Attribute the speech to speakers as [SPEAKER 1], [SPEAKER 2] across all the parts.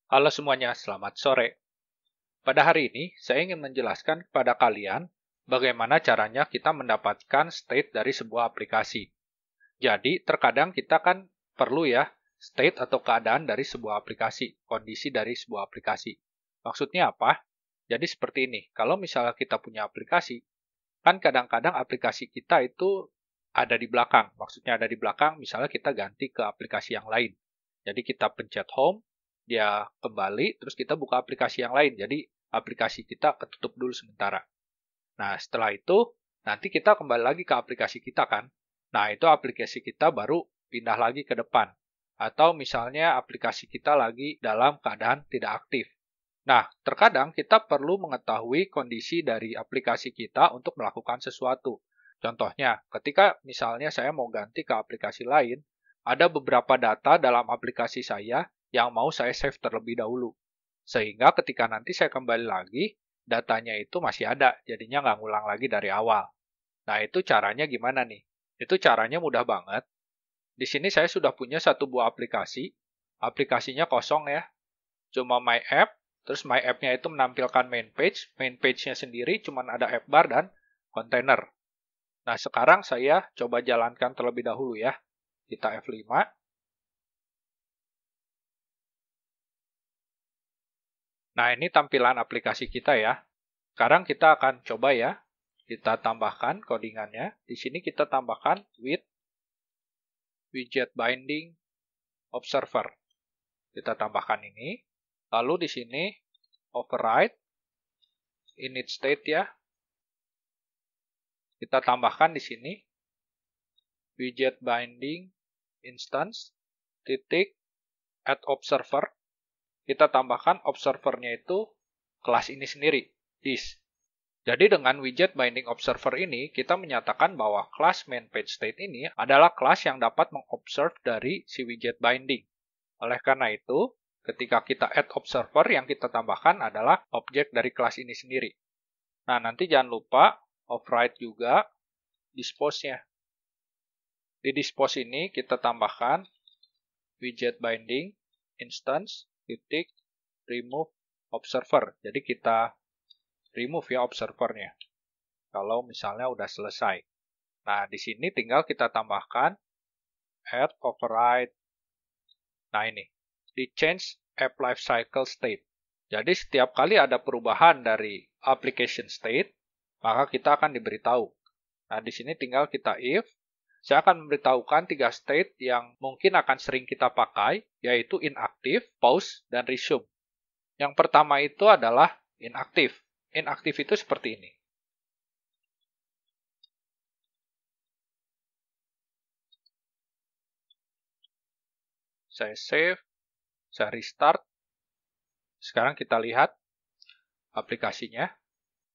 [SPEAKER 1] Halo semuanya, selamat sore. Pada hari ini, saya ingin menjelaskan kepada kalian bagaimana caranya kita mendapatkan state dari sebuah aplikasi. Jadi, terkadang kita kan perlu ya state atau keadaan dari sebuah aplikasi, kondisi dari sebuah aplikasi. Maksudnya apa? Jadi seperti ini, kalau misalnya kita punya aplikasi, kan kadang-kadang aplikasi kita itu ada di belakang. Maksudnya ada di belakang, misalnya kita ganti ke aplikasi yang lain. Jadi kita pencet home, dia kembali, terus kita buka aplikasi yang lain. Jadi aplikasi kita ketutup dulu sementara. Nah, setelah itu, nanti kita kembali lagi ke aplikasi kita kan. Nah, itu aplikasi kita baru pindah lagi ke depan. Atau misalnya aplikasi kita lagi dalam keadaan tidak aktif. Nah, terkadang kita perlu mengetahui kondisi dari aplikasi kita untuk melakukan sesuatu. Contohnya, ketika misalnya saya mau ganti ke aplikasi lain, ada beberapa data dalam aplikasi saya yang mau saya save terlebih dahulu. Sehingga ketika nanti saya kembali lagi, datanya itu masih ada, jadinya nggak ngulang lagi dari awal. Nah, itu caranya gimana nih? Itu caranya mudah banget. Di sini saya sudah punya satu buah aplikasi. Aplikasinya kosong ya, cuma My App, terus My App-nya itu menampilkan main page. Main page-nya sendiri cuma ada app bar dan kontainer. Nah, sekarang saya coba jalankan terlebih dahulu ya. Kita F5. Nah, ini tampilan aplikasi kita ya. Sekarang kita akan coba ya. Kita tambahkan codingannya. Di sini kita tambahkan with widget binding observer. Kita tambahkan ini. Lalu di sini override init state ya. Kita tambahkan di sini widget binding instance titik add observer. Kita tambahkan observernya itu kelas ini sendiri, this. Jadi dengan widget binding observer ini, kita menyatakan bahwa kelas main page state ini adalah kelas yang dapat mengobserve dari si widget binding. Oleh karena itu, ketika kita add observer, yang kita tambahkan adalah objek dari kelas ini sendiri. Nah, nanti jangan lupa override juga dispose-nya. Di dispose ini kita tambahkan widget binding instance titik remove observer. Jadi kita remove ya observernya. Kalau misalnya udah selesai. Nah, di sini tinggal kita tambahkan add override. Nah, ini di change app lifecycle state. Jadi setiap kali ada perubahan dari application state, maka kita akan diberitahu. Nah, di sini tinggal kita if. Saya akan memberitahukan 3 state yang mungkin akan sering kita pakai, yaitu inactive, pause, dan resume. Yang pertama itu adalah inactive. Inactive itu seperti ini. Saya save, saya restart. Sekarang kita lihat aplikasinya.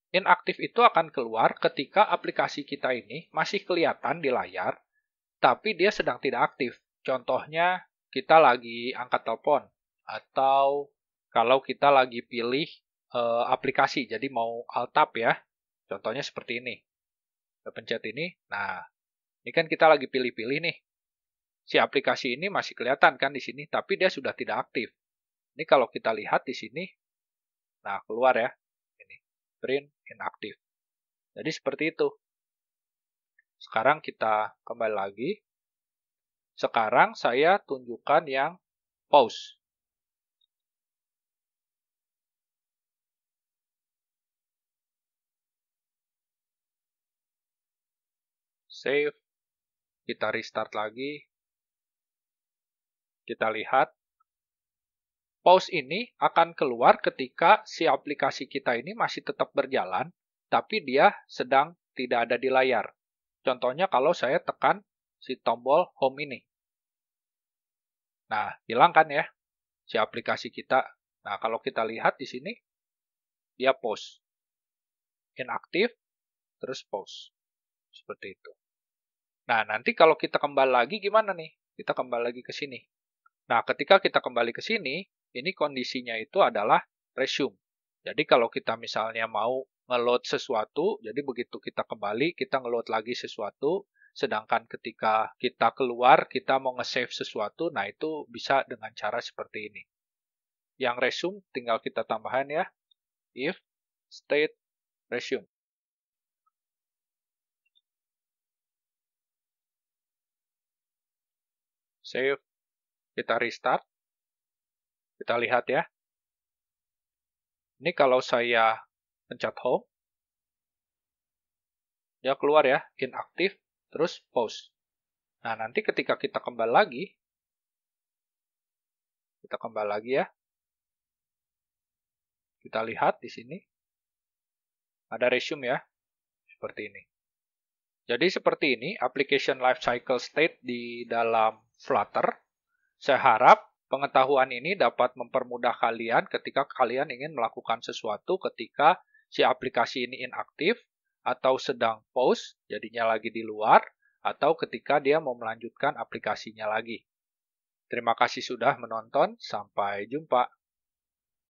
[SPEAKER 1] Inaktif itu akan keluar ketika aplikasi kita ini masih kelihatan di layar, tapi dia sedang tidak aktif. Contohnya, kita lagi angkat telepon, atau kalau kita lagi pilih aplikasi, jadi mau alt tab ya. Contohnya seperti ini. Kita pencet ini, nah ini kan kita lagi pilih-pilih nih. Si aplikasi ini masih kelihatan kan di sini, tapi dia sudah tidak aktif. Ini kalau kita lihat di sini, nah keluar ya, ini print inactive. Jadi seperti itu. Sekarang kita kembali lagi. Sekarang saya tunjukkan yang pause. Save. Kita restart lagi. Kita lihat. Pause ini akan keluar ketika si aplikasi kita ini masih tetap berjalan, tapi dia sedang tidak ada di layar. Contohnya kalau saya tekan si tombol home ini. Nah, hilang kan ya si aplikasi kita. Nah, kalau kita lihat di sini, dia pause. Inaktif, terus pause. Seperti itu. Nah, nanti kalau kita kembali lagi gimana nih? Kita kembali lagi ke sini. Nah, ketika kita kembali ke sini, ini kondisinya itu adalah resume. Jadi kalau kita misalnya mau nge-load sesuatu, jadi begitu kita kembali, kita nge-load lagi sesuatu, sedangkan ketika kita keluar, kita mau nge-save sesuatu, nah itu bisa dengan cara seperti ini. Yang resume tinggal kita tambahan ya, if state resume. Save, kita restart. Kita lihat ya. Ini kalau saya pencet home, dia keluar ya, inactive, terus pause. Nah, nanti ketika kita kembali lagi ya. Kita lihat di sini. Ada resume ya, seperti ini. Jadi seperti ini application lifecycle state di dalam Flutter. Saya harap pengetahuan ini dapat mempermudah kalian ketika kalian ingin melakukan sesuatu ketika si aplikasi ini inaktif, atau sedang pause, jadinya lagi di luar, atau ketika dia mau melanjutkan aplikasinya lagi. Terima kasih sudah menonton, sampai jumpa.